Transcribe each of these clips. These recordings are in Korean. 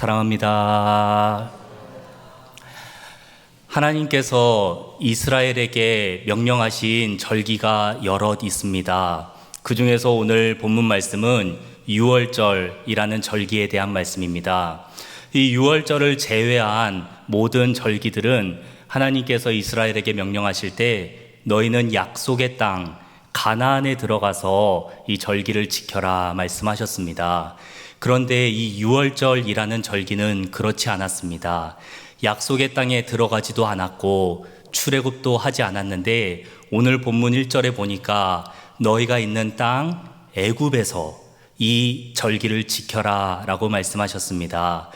사랑합니다. 하나님께서 이스라엘에게 명령하신 절기가 여럿 있습니다. 그 중에서 오늘 본문 말씀은 유월절이라는 절기에 대한 말씀입니다. 이 유월절을 제외한 모든 절기들은 하나님께서 이스라엘에게 명령하실 때 너희는 약속의 땅 가나안에 들어가서 이 절기를 지켜라 말씀하셨습니다. 그런데 이 유월절이라는 절기는 그렇지 않았습니다. 약속의 땅에 들어가지도 않았고 출애굽도 하지 않았는데 오늘 본문 1절에 보니까 너희가 있는 땅 애굽에서 이 절기를 지켜라 라고 말씀하셨습니다.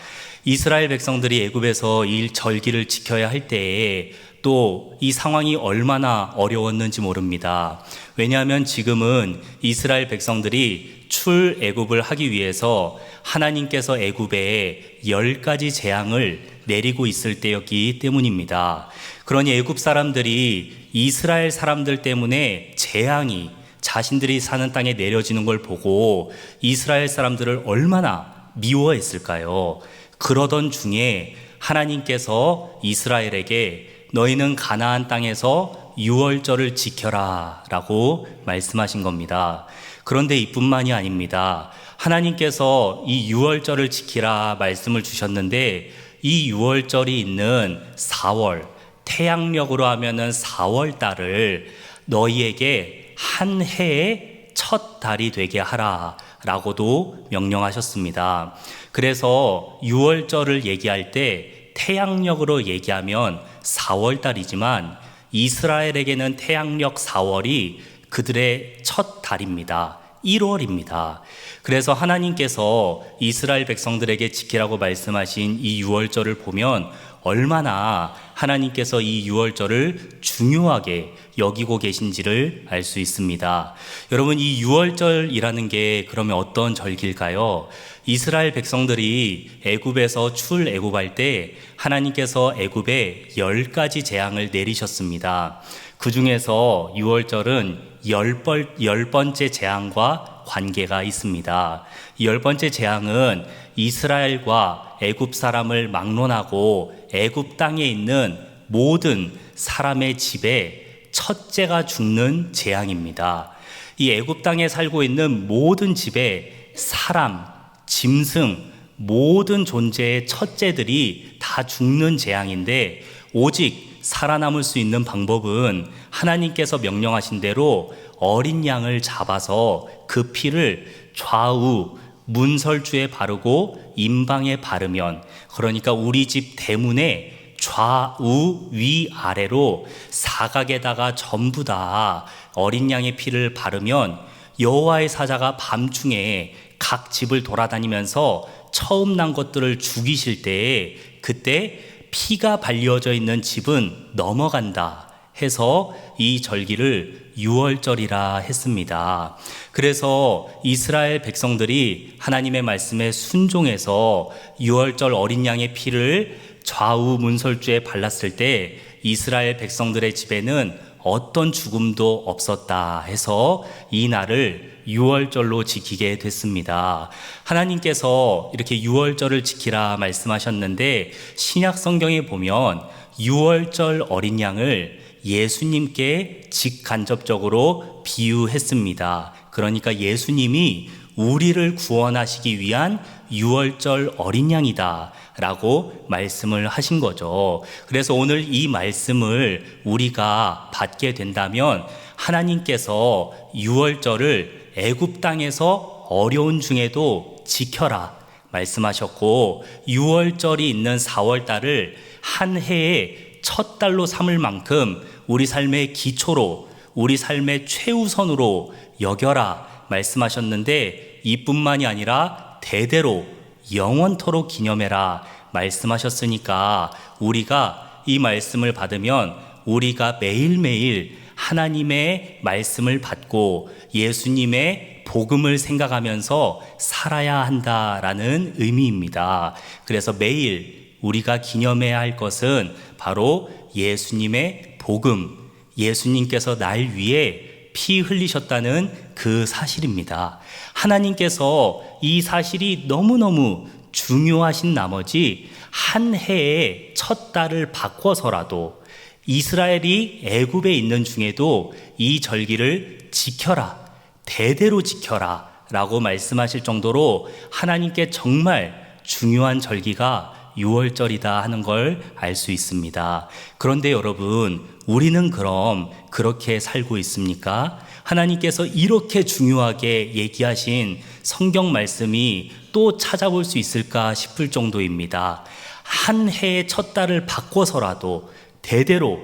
이스라엘 백성들이 애굽에서 이 절기를 지켜야 할 때에 또 이 상황이 얼마나 어려웠는지 모릅니다. 왜냐하면 지금은 이스라엘 백성들이 출애굽을 하기 위해서 하나님께서 애굽에 10가지 재앙을 내리고 있을 때였기 때문입니다. 그러니 애굽 사람들이 이스라엘 사람들 때문에 재앙이 자신들이 사는 땅에 내려지는 걸 보고 이스라엘 사람들을 얼마나 미워했을까요? 그러던 중에 하나님께서 이스라엘에게 너희는 가나안 땅에서 유월절을 지켜라 라고 말씀하신 겁니다. 그런데 이뿐만이 아닙니다. 하나님께서 이 유월절을 지키라 말씀을 주셨는데 이 유월절이 있는 4월, 태양력으로 하면은 4월 달을 너희에게 한 해의 첫 달이 되게 하라 라고도 명령하셨습니다. 그래서 유월절을 얘기할 때 태양력으로 얘기하면 4월 달이지만 이스라엘에게는 태양력 4월이 그들의 첫 달입니다. 1월입니다. 그래서 하나님께서 이스라엘 백성들에게 지키라고 말씀하신 이 유월절을 보면 얼마나 하나님께서 이 유월절을 중요하게 여기고 계신지를 알 수 있습니다. 여러분, 이 유월절이라는 게 그러면 어떤 절기일까요? 이스라엘 백성들이 애굽에서 출애굽할 때 하나님께서 애굽에 10가지 재앙을 내리셨습니다. 그 중에서 유월절은 10번째 재앙과 관계가 있습니다. 이 10번째 재앙은 이스라엘과 애굽 사람을 막론하고 애굽 땅에 있는 모든 사람의 집에 첫째가 죽는 재앙입니다. 이 애굽 땅에 살고 있는 모든 집에 사람, 짐승, 모든 존재의 첫째들이 다 죽는 재앙인데 오직 살아남을 수 있는 방법은 하나님께서 명령하신 대로 어린 양을 잡아서 그 피를 좌우 문설주에 바르고 임방에 바르면, 그러니까 우리 집 대문에 좌우 위아래로 사각에다가 전부 다 어린 양의 피를 바르면 여호와의 사자가 밤중에 각 집을 돌아다니면서 처음 난 것들을 죽이실 때에 그때 피가 발려져 있는 집은 넘어간다 해서 이 절기를 유월절이라 했습니다. 그래서 이스라엘 백성들이 하나님의 말씀에 순종해서 유월절 어린 양의 피를 좌우 문설주에 발랐을 때 이스라엘 백성들의 집에는 어떤 죽음도 없었다 해서 이 날을 유월절로 지키게 됐습니다. 하나님께서 이렇게 유월절을 지키라 말씀하셨는데 신약 성경에 보면 유월절 어린 양을 예수님께 직간접적으로 비유했습니다. 그러니까 예수님이 우리를 구원하시기 위한 유월절 어린 양이다 라고 말씀을 하신 거죠. 그래서 오늘 이 말씀을 우리가 받게 된다면 하나님께서 유월절을 애굽 땅에서 어려운 중에도 지켜라 말씀하셨고 유월절이 있는 4월 달을 한 해의 첫 달로 삼을 만큼 우리 삶의 기초로, 우리 삶의 최우선으로 여겨라 말씀하셨는데 이뿐만이 아니라 대대로 영원토록 기념해라 말씀하셨으니까 우리가 이 말씀을 받으면 우리가 매일매일 하나님의 말씀을 받고 예수님의 복음을 생각하면서 살아야 한다라는 의미입니다. 그래서 매일 우리가 기념해야 할 것은 바로 예수님의 복음, 예수님께서 날 위해 피 흘리셨다는 그 사실입니다. 하나님께서 이 사실이 너무너무 중요하신 나머지 한 해에 첫 달을 바꿔서라도 이스라엘이 애굽에 있는 중에도 이 절기를 지켜라, 대대로 지켜라 라고 말씀하실 정도로 하나님께 정말 중요한 절기가 유월절이다 하는 걸 알 수 있습니다. 그런데 여러분, 우리는 그럼 그렇게 살고 있습니까? 하나님께서 이렇게 중요하게 얘기하신 성경 말씀이 또 찾아볼 수 있을까 싶을 정도입니다. 한 해의 첫 달을 바꿔서라도 대대로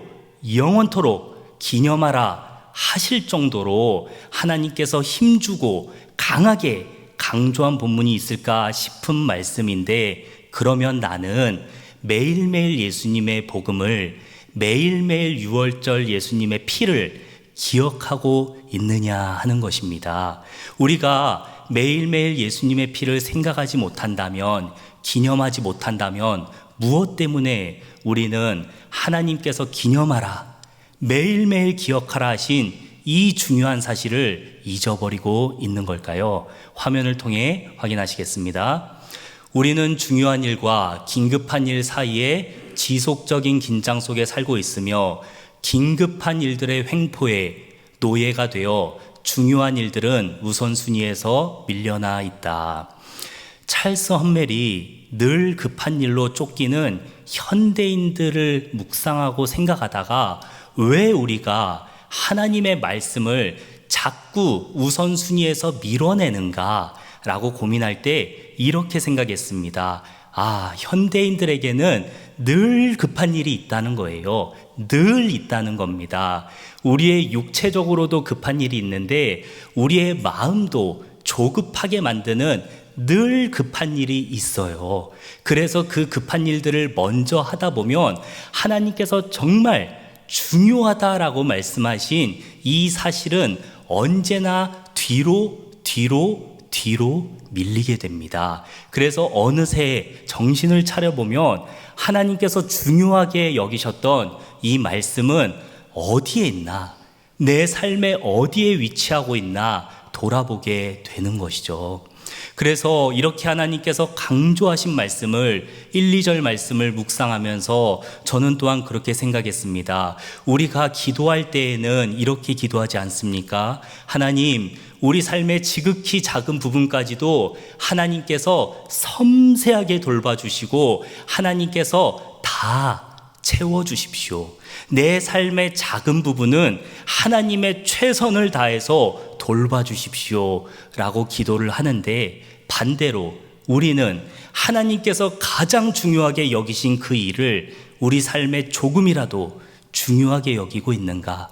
영원토록 기념하라 하실 정도로 하나님께서 힘주고 강하게 강조한 본문이 있을까 싶은 말씀인데, 그러면 나는 매일매일 예수님의 복음을, 매일매일 유월절 예수님의 피를 기억하고 있느냐 하는 것입니다. 우리가 매일매일 예수님의 피를 생각하지 못한다면, 기념하지 못한다면 무엇 때문에 우리는 하나님께서 기념하라, 매일매일 기억하라 하신 이 중요한 사실을 잊어버리고 있는 걸까요? 화면을 통해 확인하시겠습니다. 우리는 중요한 일과 긴급한 일 사이에 지속적인 긴장 속에 살고 있으며, 긴급한 일들의 횡포에 노예가 되어 중요한 일들은 우선순위에서 밀려나 있다. 찰스 험멜이 늘 급한 일로 쫓기는 현대인들을 묵상하고 생각하다가 왜 우리가 하나님의 말씀을 자꾸 우선순위에서 밀어내는가 라고 고민할 때 이렇게 생각했습니다. 현대인들에게는 늘 급한 일이 있다는 거예요. 늘 있다는 겁니다. 우리의 육체적으로도 급한 일이 있는데 우리의 마음도 조급하게 만드는 늘 급한 일이 있어요. 그래서 그 급한 일들을 먼저 하다 보면 하나님께서 정말 중요하다라고 말씀하신 이 사실은 언제나 뒤로 밀리게 됩니다. 그래서 어느새 정신을 차려보면 하나님께서 중요하게 여기셨던 이 말씀은 어디에 있나, 내 삶에 어디에 위치하고 있나 돌아보게 되는 것이죠. 그래서 이렇게 하나님께서 강조하신 말씀을 1, 2절 말씀을 묵상하면서 저는 또한 그렇게 생각했습니다. 우리가 기도할 때에는 이렇게 기도하지 않습니까? 하나님, 우리 삶의 지극히 작은 부분까지도 하나님께서 섬세하게 돌봐주시고 하나님께서 다 채워주십시오. 내 삶의 작은 부분은 하나님의 최선을 다해서 돌봐주십시오 라고 기도를 하는데, 반대로 우리는 하나님께서 가장 중요하게 여기신 그 일을 우리 삶에 조금이라도 중요하게 여기고 있는가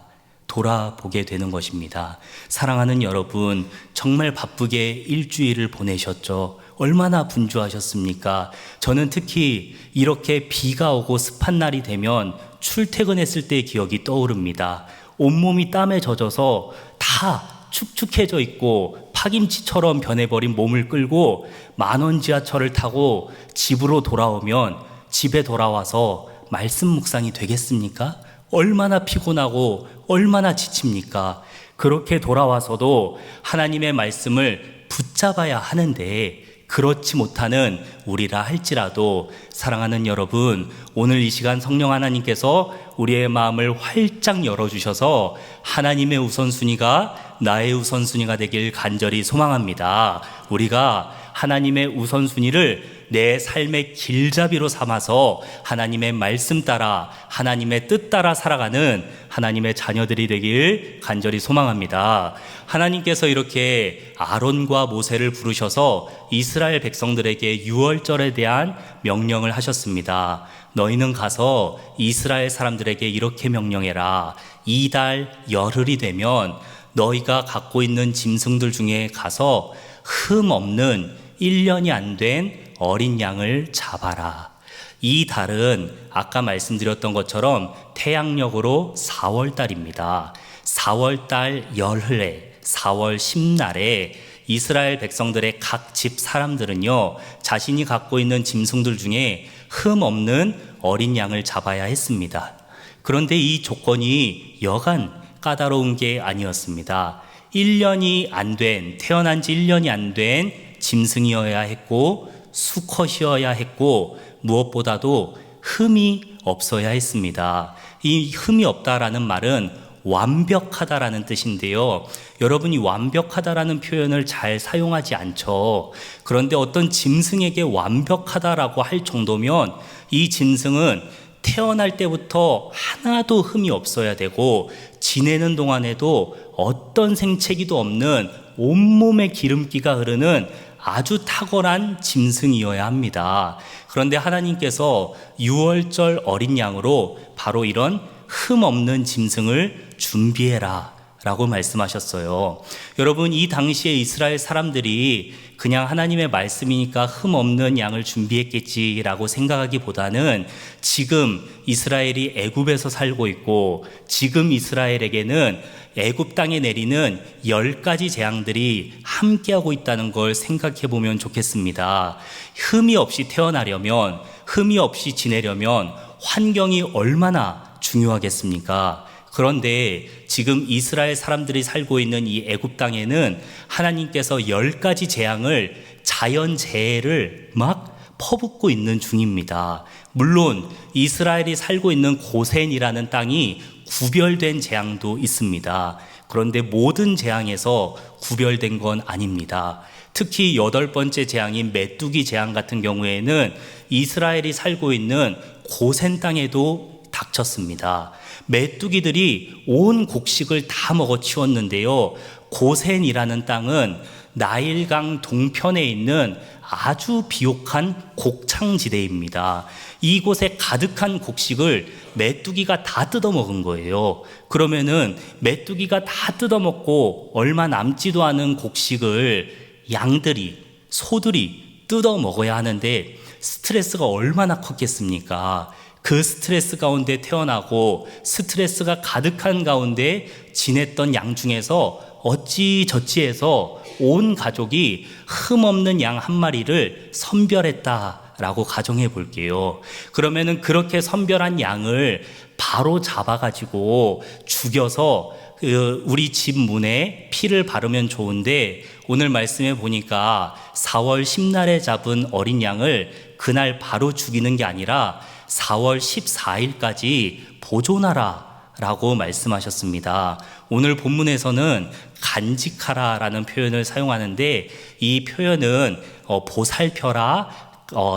돌아보게 되는 것입니다. 사랑하는 여러분, 정말 바쁘게 일주일을 보내셨죠? 얼마나 분주하셨습니까? 저는 특히 이렇게 비가 오고 습한 날이 되면 출퇴근했을 때의 기억이 떠오릅니다. 온몸이 땀에 젖어서 다 축축해져 있고 파김치처럼 변해버린 몸을 끌고 만원 지하철을 타고 집으로 돌아오면, 집에 돌아와서 말씀 묵상이 되겠습니까? 얼마나 피곤하고 얼마나 지칩니까? 그렇게 돌아와서도 하나님의 말씀을 붙잡아야 하는데 그렇지 못하는 우리라 할지라도, 사랑하는 여러분, 오늘 이 시간 성령 하나님께서 우리의 마음을 활짝 열어주셔서 하나님의 우선순위가 나의 우선순위가 되길 간절히 소망합니다. 우리가 하나님의 우선순위를 내 삶의 길잡이로 삼아서 하나님의 말씀 따라, 하나님의 뜻 따라 살아가는 하나님의 자녀들이 되길 간절히 소망합니다. 하나님께서 이렇게 아론과 모세를 부르셔서 이스라엘 백성들에게 유월절에 대한 명령을 하셨습니다. 너희는 가서 이스라엘 사람들에게 이렇게 명령해라. 이달 열흘이 되면 너희가 갖고 있는 짐승들 중에 가서 흠 없는 1년이 안 된 어린 양을 잡아라. 이 달은 아까 말씀드렸던 것처럼 태양력으로 4월달입니다. 4월달 열흘에 4월 10날에 이스라엘 백성들의 각 집 사람들은요, 자신이 갖고 있는 짐승들 중에 흠 없는 어린 양을 잡아야 했습니다. 그런데 이 조건이 여간 까다로운 게 아니었습니다. 1년이 안 된, 태어난 지 1년이 안 된 짐승이어야 했고, 수컷이어야 했고 무엇보다도 흠이 없어야 했습니다. 이 흠이 없다라는 말은 완벽하다라는 뜻인데요. 여러분이 완벽하다라는 표현을 잘 사용하지 않죠. 그런데 어떤 짐승에게 완벽하다라고 할 정도면 이 짐승은 태어날 때부터 하나도 흠이 없어야 되고 지내는 동안에도 어떤 생채기도 없는 온몸에 기름기가 흐르는 아주 탁월한 짐승이어야 합니다. 그런데 하나님께서 유월절 어린 양으로 바로 이런 흠 없는 짐승을 준비해라 라고 말씀하셨어요. 여러분, 이 당시에 이스라엘 사람들이 그냥 하나님의 말씀이니까 흠 없는 양을 준비했겠지라고 생각하기보다는 지금 이스라엘이 애굽에서 살고 있고 지금 이스라엘에게는 애굽 땅에 내리는 10가지 재앙들이 함께하고 있다는 걸 생각해 보면 좋겠습니다. 흠이 없이 태어나려면, 흠이 없이 지내려면 환경이 얼마나 중요하겠습니까? 그런데 지금 이스라엘 사람들이 살고 있는 이 애굽 땅에는 하나님께서 10가지 재앙을, 자연재해를 막 퍼붓고 있는 중입니다. 물론 이스라엘이 살고 있는 고센이라는 땅이 구별된 재앙도 있습니다. 그런데 모든 재앙에서 구별된 건 아닙니다. 특히 8번째 재앙인 메뚜기 재앙 같은 경우에는 이스라엘이 살고 있는 고센 땅에도 닥쳤습니다. 메뚜기들이 온 곡식을 다 먹어치웠는데요. 고센이라는 땅은 나일강 동편에 있는 아주 비옥한 곡창지대입니다. 이곳에 가득한 곡식을 메뚜기가 다 뜯어먹은 거예요. 그러면은 메뚜기가 다 뜯어먹고 얼마 남지도 않은 곡식을 양들이, 소들이 뜯어먹어야 하는데 스트레스가 얼마나 컸겠습니까? 그 스트레스 가운데 태어나고 스트레스가 가득한 가운데 지냈던 양 중에서 어찌저찌해서 온 가족이 흠없는 양 한 마리를 선별했다라고 가정해 볼게요. 그러면은 그렇게 선별한 양을 바로 잡아가지고 죽여서 우리 집 문에 피를 바르면 좋은데 오늘 말씀해 보니까 4월 10날에 잡은 어린 양을 그날 바로 죽이는 게 아니라 4월 14일까지 보존하라 라고 말씀하셨습니다. 오늘 본문에서는 간직하라라는 표현을 사용하는데 이 표현은 보살펴라,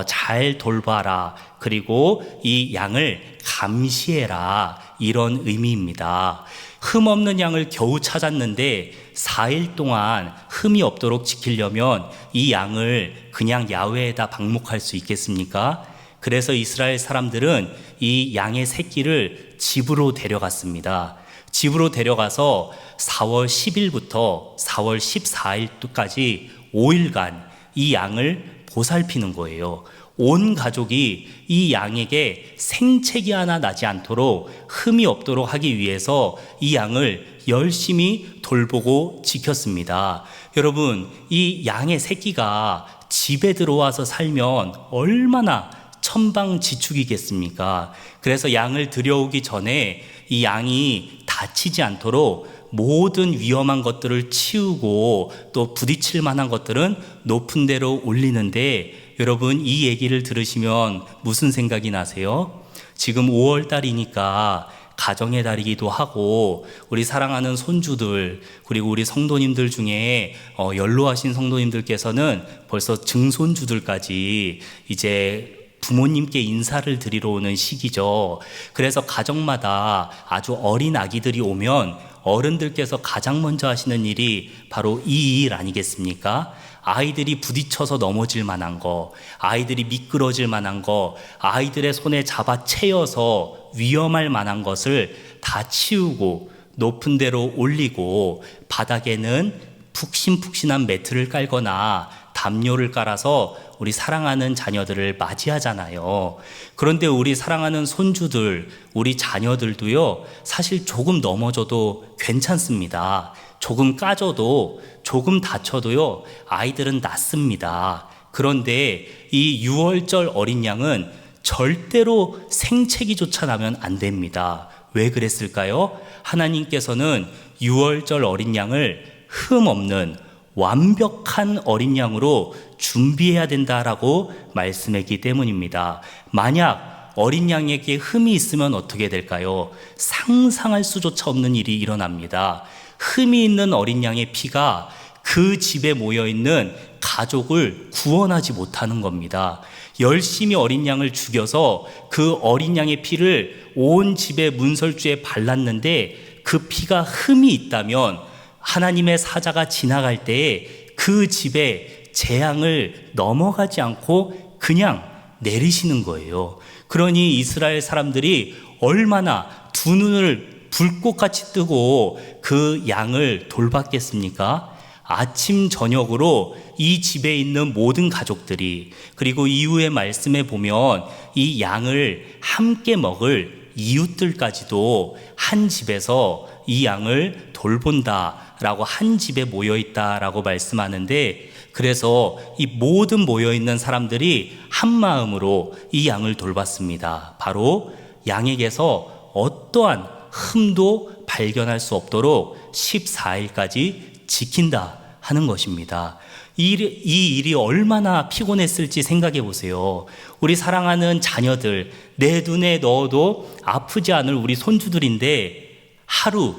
잘 돌봐라, 그리고 이 양을 감시해라, 이런 의미입니다. 흠 없는 양을 겨우 찾았는데 4일 동안 흠이 없도록 지키려면 이 양을 그냥 야외에다 방목할 수 있겠습니까? 그래서 이스라엘 사람들은 이 양의 새끼를 집으로 데려갔습니다. 집으로 데려가서 4월 10일부터 4월 14일까지 5일간 이 양을 보살피는 거예요. 온 가족이 이 양에게 생채기 하나 나지 않도록 흠이 없도록 하기 위해서 이 양을 열심히 돌보고 지켰습니다. 여러분, 이 양의 새끼가 집에 들어와서 살면 얼마나 천방지축이겠습니까? 그래서 양을 들여오기 전에 이 양이 다치지 않도록 모든 위험한 것들을 치우고 또 부딪힐 만한 것들은 높은 데로 올리는데 여러분, 이 얘기를 들으시면 무슨 생각이 나세요? 지금 5월 달이니까 가정의 달이기도 하고 우리 사랑하는 손주들 그리고 우리 성도님들 중에 연로하신 성도님들께서는 벌써 증손주들까지 이제 부모님께 인사를 드리러 오는 시기죠. 그래서 가정마다 아주 어린 아기들이 오면 어른들께서 가장 먼저 하시는 일이 바로 이 일 아니겠습니까? 아이들이 부딪혀서 넘어질 만한 거, 아이들이 미끄러질 만한 거, 아이들의 손에 잡아 채여서 위험할 만한 것을 다 치우고 높은 데로 올리고 바닥에는 푹신푹신한 매트를 깔거나 담요를 깔아서 우리 사랑하는 자녀들을 맞이하잖아요. 그런데 우리 사랑하는 손주들, 우리 자녀들도요, 사실 조금 넘어져도 괜찮습니다. 조금 까져도, 조금 다쳐도요, 아이들은 낫습니다. 그런데 이 유월절 어린 양은 절대로 생채기조차 나면 안 됩니다. 왜 그랬을까요? 하나님께서는 유월절 어린 양을 흠 없는 완벽한 어린 양으로 준비해야 된다라고 말씀했기 때문입니다. 만약 어린 양에게 흠이 있으면 어떻게 될까요? 상상할 수조차 없는 일이 일어납니다. 흠이 있는 어린 양의 피가 그 집에 모여있는 가족을 구원하지 못하는 겁니다. 열심히 어린 양을 죽여서 그 어린 양의 피를 온 집의 문설주에 발랐는데 그 피가 흠이 있다면 하나님의 사자가 지나갈 때에 그 집에 재앙을 넘어가지 않고 그냥 내리시는 거예요. 그러니 이스라엘 사람들이 얼마나 두 눈을 불꽃같이 뜨고 그 양을 돌봤겠습니까? 아침 저녁으로 이 집에 있는 모든 가족들이, 그리고 이후의 말씀에 보면 이 양을 함께 먹을 이웃들까지도 한 집에서 이 양을 돌본다라고, 한 집에 모여있다라고 말씀하는데, 그래서 이 모든 모여있는 사람들이 한 마음으로 이 양을 돌봤습니다. 바로 양에게서 어떠한 흠도 발견할 수 없도록 14일까지 지킨다 하는 것입니다. 이 일이 얼마나 피곤했을지 생각해 보세요. 우리 사랑하는 자녀들, 내 눈에 넣어도 아프지 않을 우리 손주들인데 하루,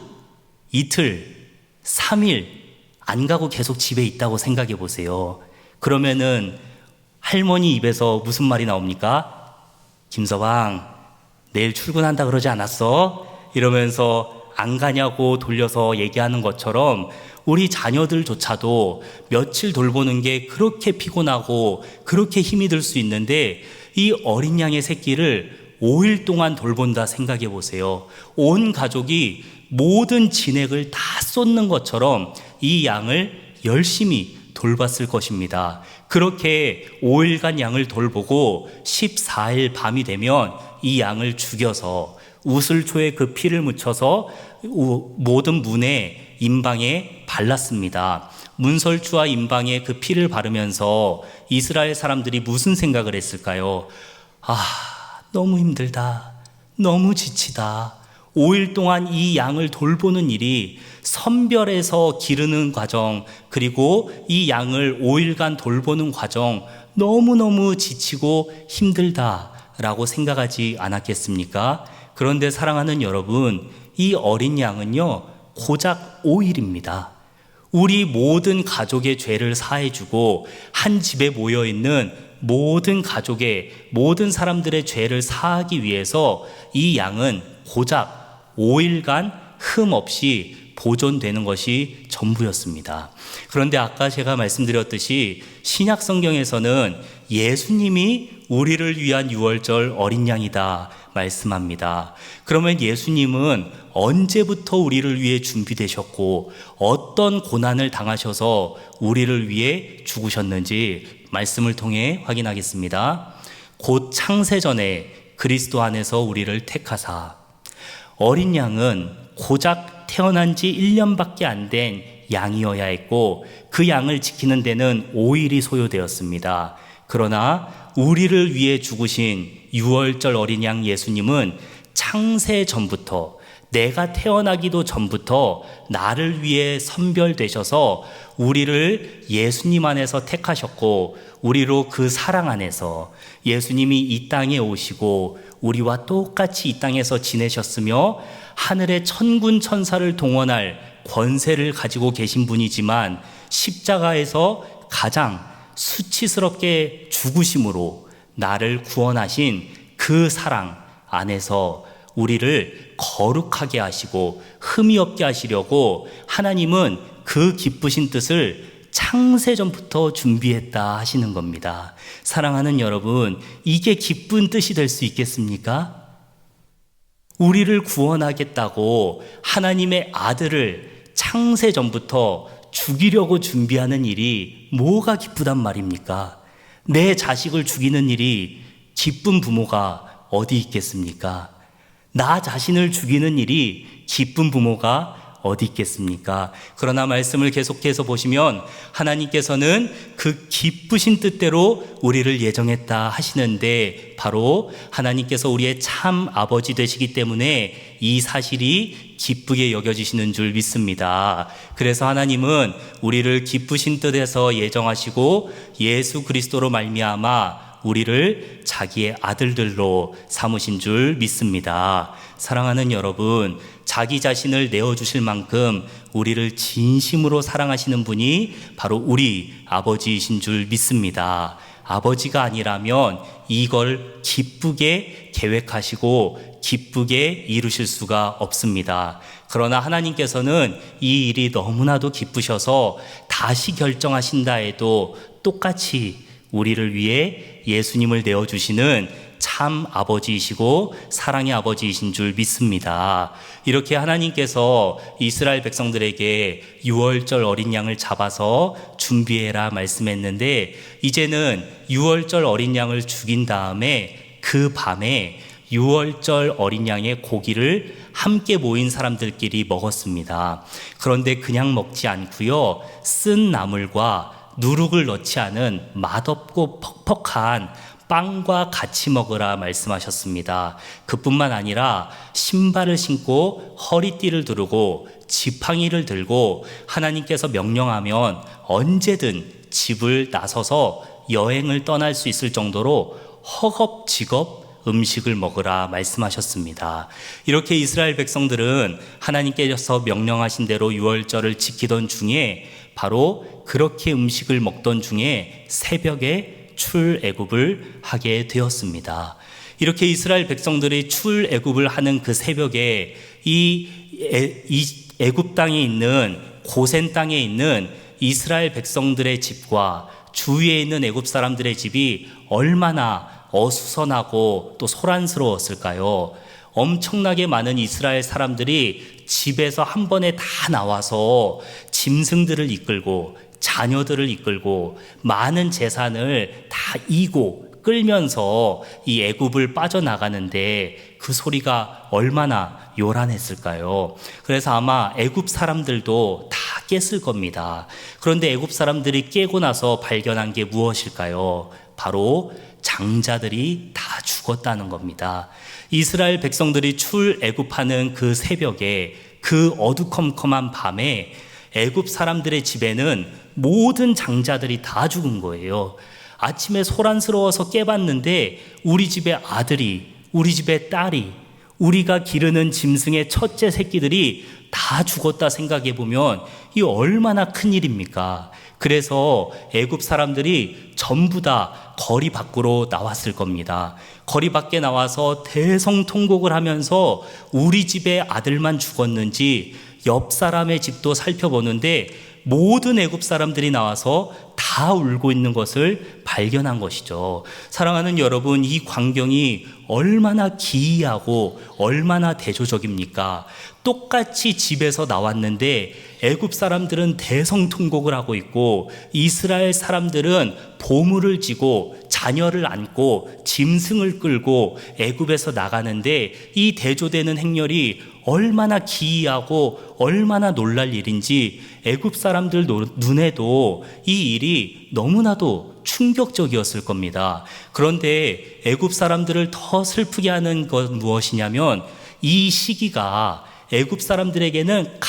이틀, 3일 안 가고 계속 집에 있다고 생각해 보세요. 그러면은 할머니 입에서 무슨 말이 나옵니까? 김서방, 내일 출근한다 그러지 않았어? 이러면서 안 가냐고 돌려서 얘기하는 것처럼 우리 자녀들조차도 며칠 돌보는 게 그렇게 피곤하고 그렇게 힘이 들 수 있는데, 이 어린 양의 새끼를 5일 동안 돌본다 생각해 보세요. 온 가족이 모든 진액을 다 쏟는 것처럼 이 양을 열심히 돌봤을 것입니다. 그렇게 5일간 양을 돌보고 14일 밤이 되면 이 양을 죽여서 우슬초에 그 피를 묻혀서 모든 문에, 임방에 발랐습니다. 문설주와 임방에 그 피를 바르면서 이스라엘 사람들이 무슨 생각을 했을까요? 너무 힘들다. 너무 지치다. 5일 동안 이 양을 돌보는 일이, 선별해서 기르는 과정, 그리고 이 양을 5일간 돌보는 과정, 너무너무 지치고 힘들다라고 생각하지 않았겠습니까? 그런데 사랑하는 여러분, 이 어린 양은요, 고작 5일입니다. 우리 모든 가족의 죄를 사해주고 한 집에 모여있는 모든 가족의, 모든 사람들의 죄를 사하기 위해서 이 양은 고작 5일간 흠 없이 보존되는 것이 전부였습니다. 그런데 아까 제가 말씀드렸듯이 신약 성경에서는 예수님이 우리를 위한 유월절 어린 양이다 말씀합니다. 그러면 예수님은 언제부터 우리를 위해 준비되셨고 어떤 고난을 당하셔서 우리를 위해 죽으셨는지 말씀을 통해 확인하겠습니다. 곧 창세전에 그리스도 안에서 우리를 택하사, 어린 양은 고작 태어난 지 1년밖에 안 된 양이어야 했고 그 양을 지키는 데는 5일이 소요되었습니다. 그러나 우리를 위해 죽으신 유월절 어린 양 예수님은 창세 전부터, 내가 태어나기도 전부터 나를 위해 선별되셔서 우리를 예수님 안에서 택하셨고, 우리로 그 사랑 안에서 예수님이 이 땅에 오시고 우리와 똑같이 이 땅에서 지내셨으며 하늘의 천군 천사를 동원할 권세를 가지고 계신 분이지만 십자가에서 가장 수치스럽게 죽으심으로 나를 구원하신 그 사랑 안에서 우리를 거룩하게 하시고 흠이 없게 하시려고 하나님은 그 기쁘신 뜻을 창세전부터 준비했다 하시는 겁니다. 사랑하는 여러분, 이게 기쁜 뜻이 될 수 있겠습니까? 우리를 구원하겠다고 하나님의 아들을 창세전부터 죽이려고 준비하는 일이 뭐가 기쁘단 말입니까? 내 자식을 죽이는 일이 기쁜 부모가 어디 있겠습니까? 나 자신을 죽이는 일이 기쁜 부모가 어디 있겠습니까? 그러나 말씀을 계속해서 보시면 하나님께서는 그 기쁘신 뜻대로 우리를 예정했다 하시는데, 바로 하나님께서 우리의 참 아버지 되시기 때문에 이 사실이 기쁘게 여겨지시는 줄 믿습니다. 그래서 하나님은 우리를 기쁘신 뜻에서 예정하시고 예수 그리스도로 말미암아 우리를 자기의 아들들로 삼으신 줄 믿습니다. 사랑하는 여러분, 자기 자신을 내어주실 만큼 우리를 진심으로 사랑하시는 분이 바로 우리 아버지이신 줄 믿습니다. 아버지가 아니라면 이걸 기쁘게 계획하시고 기쁘게 이루실 수가 없습니다. 그러나 하나님께서는 이 일이 너무나도 기쁘셔서 다시 결정하신다 해도 똑같이 우리를 위해 예수님을 내어주시는 참 아버지이시고 사랑의 아버지이신 줄 믿습니다. 이렇게 하나님께서 이스라엘 백성들에게 유월절 어린 양을 잡아서 준비해라 말씀했는데, 이제는 유월절 어린 양을 죽인 다음에 그 밤에 유월절 어린 양의 고기를 함께 모인 사람들끼리 먹었습니다. 그런데 그냥 먹지 않고요, 쓴 나물과 누룩을 넣지 않은 맛없고 퍽퍽한 빵과 같이 먹으라 말씀하셨습니다. 그뿐만 아니라 신발을 신고 허리띠를 두르고 지팡이를 들고 하나님께서 명령하면 언제든 집을 나서서 여행을 떠날 수 있을 정도로 허겁지겁 음식을 먹으라 말씀하셨습니다. 이렇게 이스라엘 백성들은 하나님께서 명령하신 대로 유월절을 지키던 중에, 바로 그렇게 음식을 먹던 중에 새벽에 출애굽을 하게 되었습니다. 이렇게 이스라엘 백성들이 출애굽을 하는 그 새벽에 이 애굽 땅에 있는 고센 땅에 있는 이스라엘 백성들의 집과 주위에 있는 애굽 사람들의 집이 얼마나 어수선하고 또 소란스러웠을까요? 엄청나게 많은 이스라엘 사람들이 집에서 한 번에 다 나와서 짐승들을 이끌고 자녀들을 이끌고 많은 재산을 다 이고 끌면서 이 애굽을 빠져나가는데 그 소리가 얼마나 요란했을까요? 그래서 아마 애굽 사람들도 다 깼을 겁니다. 그런데 애굽 사람들이 깨고 나서 발견한 게 무엇일까요? 바로 장자들이 다 죽었다는 겁니다. 이스라엘 백성들이 출애굽하는 그 새벽에, 그 어두컴컴한 밤에 애굽 사람들의 집에는 모든 장자들이 다 죽은 거예요. 아침에 소란스러워서 깨봤는데 우리 집의 아들이, 우리 집의 딸이, 우리가 기르는 짐승의 첫째 새끼들이 다 죽었다 생각해 보면 이 얼마나 큰 일입니까? 그래서 애굽 사람들이 전부 다 거리 밖으로 나왔을 겁니다. 거리 밖에 나와서 대성통곡을 하면서 우리 집의 아들만 죽었는지 옆 사람의 집도 살펴보는데 모든 애굽 사람들이 나와서 다 울고 있는 것을 발견한 것이죠. 사랑하는 여러분, 이 광경이 얼마나 기이하고 얼마나 대조적입니까? 똑같이 집에서 나왔는데 애굽 사람들은 대성통곡을 하고 있고 이스라엘 사람들은 보물을 지고 자녀를 안고 짐승을 끌고 애굽에서 나가는데, 이 대조되는 행렬이 얼마나 기이하고 얼마나 놀랄 일인지 애굽 사람들 눈에도 이 일이 너무나도 충격적이었을 겁니다. 그런데 애굽 사람들을 더 슬프게 하는 것 무엇이냐면, 이 시기가 애굽 사람들에게는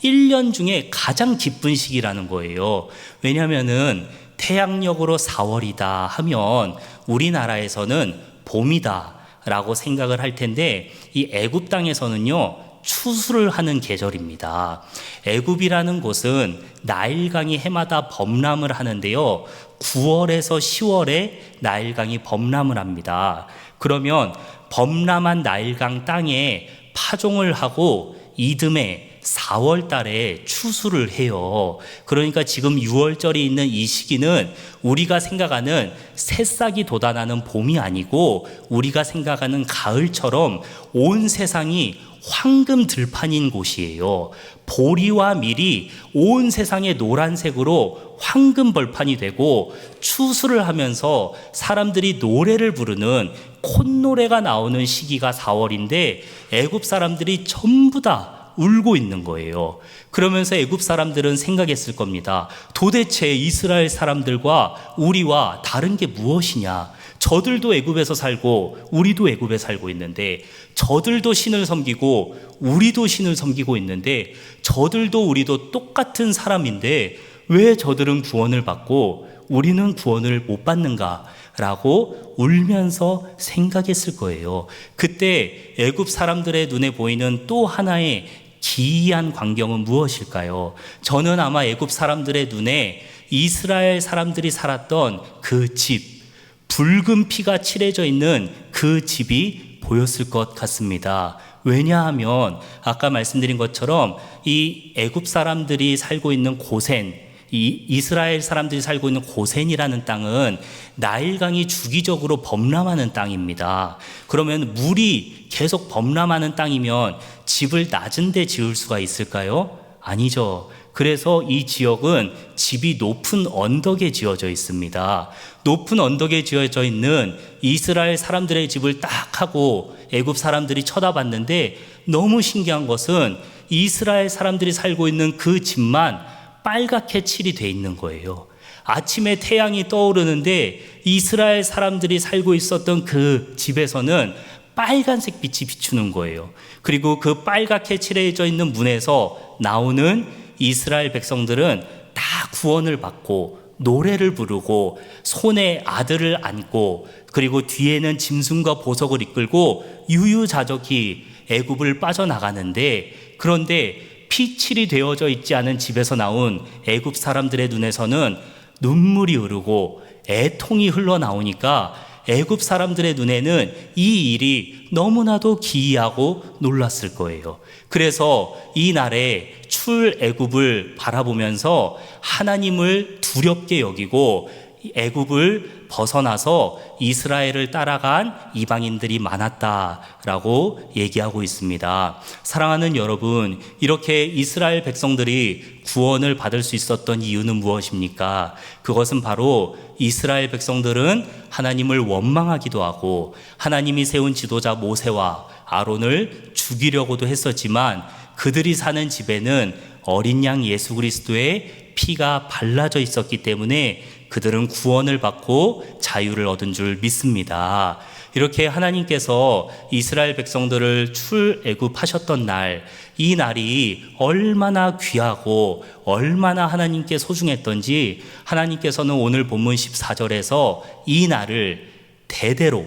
1년 중에 가장 기쁜 시기라는 거예요. 왜냐하면은 태양력으로 4월이다 하면 우리나라에서는 봄이다 라고 생각을 할 텐데, 이 애굽 땅에서는요 추수를 하는 계절입니다. 애굽이라는 곳은 나일강이 해마다 범람을 하는데요, 9월에서 10월에 나일강이 범람을 합니다. 그러면 범람한 나일강 땅에 파종을 하고 이듬해 4월 달에 추수를 해요. 그러니까 지금 6월절이 있는 이 시기는 우리가 생각하는 새싹이 돋아나는 봄이 아니고 우리가 생각하는 가을처럼 온 세상이 황금 들판인 곳이에요. 보리와 밀이 온 세상에 노란색으로 황금 벌판이 되고 추수를 하면서 사람들이 노래를 부르는 콧노래가 나오는 시기가 4월인데 애굽 사람들이 전부 다 울고 있는 거예요. 그러면서 애굽 사람들은 생각했을 겁니다. 도대체 이스라엘 사람들과 우리와 다른 게 무엇이냐? 저들도 애굽에서 살고 우리도 애굽에 살고 있는데, 저들도 신을 섬기고 우리도 신을 섬기고 있는데, 저들도 우리도 똑같은 사람인데 왜 저들은 구원을 받고 우리는 구원을 못 받는가? 라고 울면서 생각했을 거예요. 그때 애굽 사람들의 눈에 보이는 또 하나의 기이한 광경은 무엇일까요? 저는 아마 애굽 사람들의 눈에 이스라엘 사람들이 살았던 그 집, 붉은 피가 칠해져 있는 그 집이 보였을 것 같습니다. 왜냐하면 아까 말씀드린 것처럼 이 애굽 사람들이 살고 있는 고센, 이 이스라엘 사람들이 살고 있는 고센이라는 땅은 나일강이 주기적으로 범람하는 땅입니다. 그러면 물이 계속 범람하는 땅이면 집을 낮은 데 지을 수가 있을까요? 아니죠. 그래서 이 지역은 집이 높은 언덕에 지어져 있습니다. 높은 언덕에 지어져 있는 이스라엘 사람들의 집을 딱 하고 애굽 사람들이 쳐다봤는데, 너무 신기한 것은 이스라엘 사람들이 살고 있는 그 집만 빨갛게 칠이 돼 있는 거예요. 아침에 태양이 떠오르는데 이스라엘 사람들이 살고 있었던 그 집에서는 빨간색 빛이 비추는 거예요. 그리고 그 빨갛게 칠해져 있는 문에서 나오는 이스라엘 백성들은 다 구원을 받고 노래를 부르고 손에 아들을 안고, 그리고 뒤에는 짐승과 보석을 이끌고 유유자적이 애굽을 빠져나가는데, 그런데 피칠이 되어져 있지 않은 집에서 나온 애굽 사람들의 눈에서는 눈물이 흐르고 애통이 흘러나오니까 애굽 사람들의 눈에는 이 일이 너무나도 기이하고 놀랐을 거예요. 그래서 이 날에 출애굽을 바라보면서 하나님을 두렵게 여기고 애굽을 벗어나서 이스라엘을 따라간 이방인들이 많았다라고 얘기하고 있습니다. 사랑하는 여러분, 이렇게 이스라엘 백성들이 구원을 받을 수 있었던 이유는 무엇입니까? 그것은 바로 이스라엘 백성들은 하나님을 원망하기도 하고 하나님이 세운 지도자 모세와 아론을 죽이려고도 했었지만, 그들이 사는 집에는 어린 양 예수 그리스도의 피가 발라져 있었기 때문에 그들은 구원을 받고 자유를 얻은 줄 믿습니다. 이렇게 하나님께서 이스라엘 백성들을 출애굽하셨던 날, 이 날이 얼마나 귀하고 얼마나 하나님께 소중했던지 하나님께서는 오늘 본문 14절에서 이 날을 대대로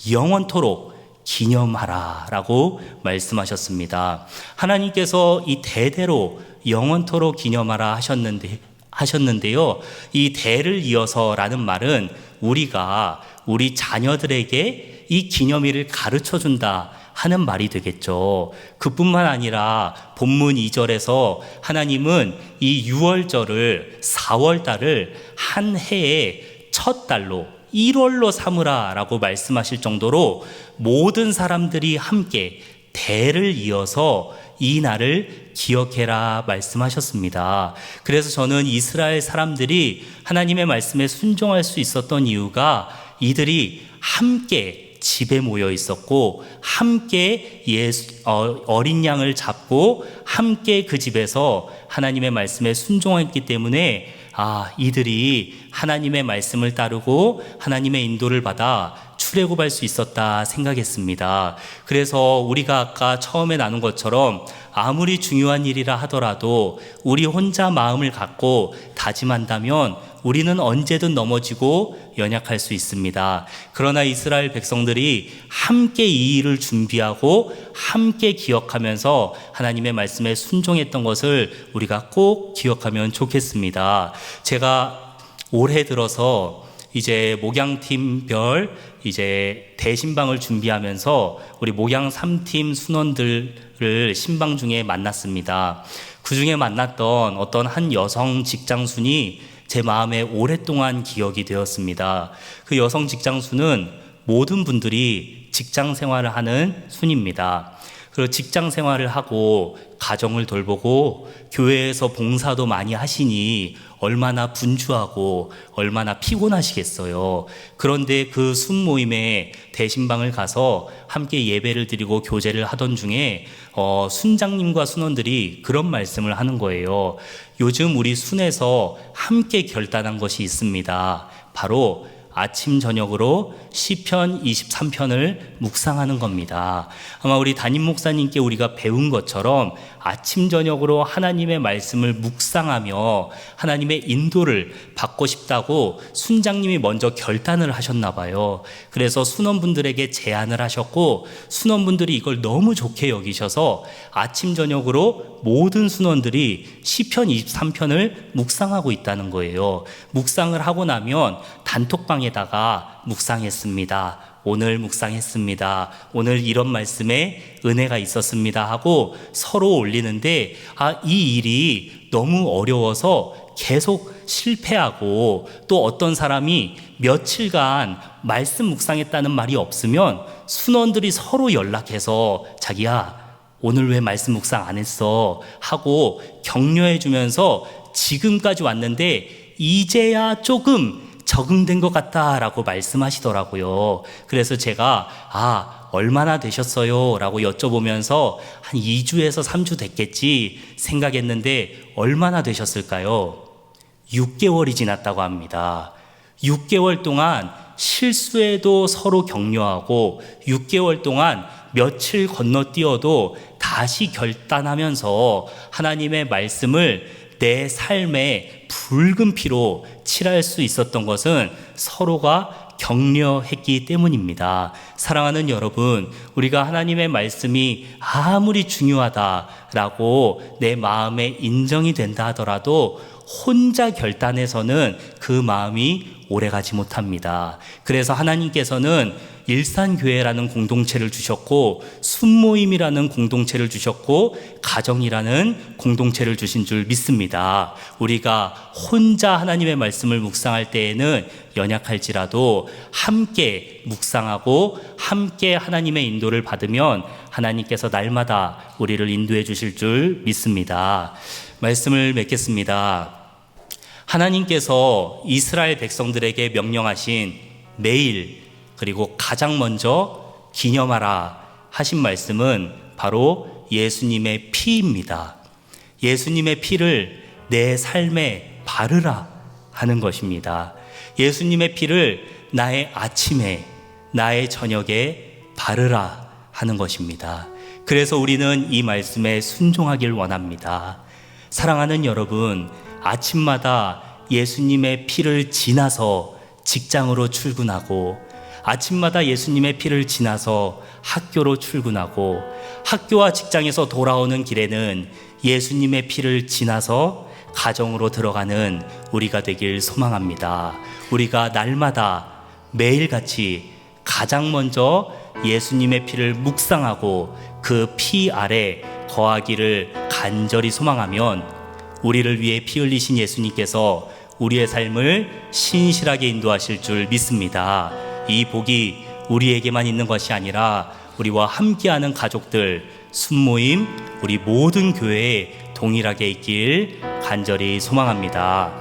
영원토록 기념하라 라고 말씀하셨습니다. 하나님께서 이 대대로 영원토록 기념하라 하셨는데요. 이 대를 이어서라는 말은 우리가 우리 자녀들에게 이 기념일을 가르쳐 준다 하는 말이 되겠죠. 그뿐만 아니라 본문 2절에서 하나님은 이 6월절을 4월달을 한 해의 첫 달로 1월로 삼으라 라고 말씀하실 정도로 모든 사람들이 함께 대를 이어서 이 날을 기억해라 말씀하셨습니다. 그래서 저는 이스라엘 사람들이 하나님의 말씀에 순종할 수 있었던 이유가 이들이 함께 집에 모여 있었고 함께 어린 양을 잡고 함께 그 집에서 하나님의 말씀에 순종했기 때문에 이들이 하나님의 말씀을 따르고 하나님의 인도를 받아 출애굽할 수 있었다 생각했습니다. 그래서 우리가 아까 처음에 나눈 것처럼 아무리 중요한 일이라 하더라도 우리 혼자 마음을 갖고 다짐한다면 우리는 언제든 넘어지고 연약할 수 있습니다. 그러나 이스라엘 백성들이 함께 이 일을 준비하고 함께 기억하면서 하나님의 말씀에 순종했던 것을 우리가 꼭 기억하면 좋겠습니다. 제가 올해 들어서 이제 목양팀별 이제 대신방을 준비하면서 우리 목양 3팀 순원들을 신방 중에 만났습니다. 그 중에 만났던 어떤 한 여성 직장순이 제 마음에 오랫동안 기억이 되었습니다. 그 여성 직장순은 모든 분들이 직장 생활을 하는 순입니다. 그리고 직장 생활을 하고 가정을 돌보고 교회에서 봉사도 많이 하시니 얼마나 분주하고 얼마나 피곤하시겠어요. 그런데 그 순모임에 대신방을 가서 함께 예배를 드리고 교제를 하던 중에 순장님과 순원들이 그런 말씀을 하는 거예요. 요즘 우리 순에서 함께 결단한 것이 있습니다. 바로 아침 저녁으로 시편 23편을 묵상하는 겁니다. 아마 우리 담임 목사님께 우리가 배운 것처럼 아침 저녁으로 하나님의 말씀을 묵상하며 하나님의 인도를 받고 싶다고 순장님이 먼저 결단을 하셨나 봐요. 그래서 순원분들에게 제안을 하셨고 순원분들이 이걸 너무 좋게 여기셔서 아침 저녁으로 모든 순원들이 시편 23편을 묵상하고 있다는 거예요. 묵상을 하고 나면 단톡방에다가 묵상했습니다. 오늘 묵상했습니다. 오늘 이런 말씀에 은혜가 있었습니다 하고 서로 올리는데 이 일이 너무 어려워서 계속 실패하고 또 어떤 사람이 며칠간 말씀 묵상했다는 말이 없으면 순원들이 서로 연락해서 자기야 오늘 왜 말씀 묵상 안 했어 하고 격려해 주면서 지금까지 왔는데 이제야 조금 적응된 것 같다라고 말씀하시더라고요. 그래서 제가 얼마나 되셨어요? 라고 여쭤보면서 한 2주에서 3주 됐겠지 생각했는데 얼마나 되셨을까요? 6개월이 지났다고 합니다. 6개월 동안 실수에도 서로 붉려하고 6개월 동안 며칠 건너뛰어도 다시 결단하면서 하나님의 말씀을 내 삶에 붉은 피로 칠할 수 있었던 것은 서로가 격려했기 때문입니다. 사랑하는 여러분, 우리가 하나님의 말씀이 아무리 중요하다라고 내 마음에 인정이 된다 하더라도 혼자 결단해서는 그 마음이 오래가지 못합니다. 그래서 하나님께서는 일산교회라는 공동체를 주셨고 순모임이라는 공동체를 주셨고 가정이라는 공동체를 주신 줄 믿습니다. 우리가 혼자 하나님의 말씀을 묵상할 때에는 연약할지라도 함께 묵상하고 함께 하나님의 인도를 받으면 하나님께서 날마다 우리를 인도해 주실 줄 믿습니다. 말씀을 맺겠습니다. 하나님께서 이스라엘 백성들에게 명령하신 매일 그리고 가장 먼저 기념하라 하신 말씀은 바로 예수님의 피입니다. 예수님의 피를 내 삶에 바르라 하는 것입니다. 예수님의 피를 나의 아침에, 나의 저녁에 바르라 하는 것입니다. 그래서 우리는 이 말씀에 순종하길 원합니다. 사랑하는 여러분, 아침마다 예수님의 피를 지나서 직장으로 출근하고 아침마다 예수님의 피를 지나서 학교로 출근하고 학교와 직장에서 돌아오는 길에는 예수님의 피를 지나서 가정으로 들어가는 우리가 되길 소망합니다. 우리가 날마다 매일같이 가장 먼저 예수님의 피를 묵상하고 그 피 아래 거하기를 간절히 소망하면 우리를 위해 피 흘리신 예수님께서 우리의 삶을 신실하게 인도하실 줄 믿습니다. 이 복이 우리에게만 있는 것이 아니라 우리와 함께하는 가족들, 순모임, 우리 모든 교회에 동일하게 있길 간절히 소망합니다.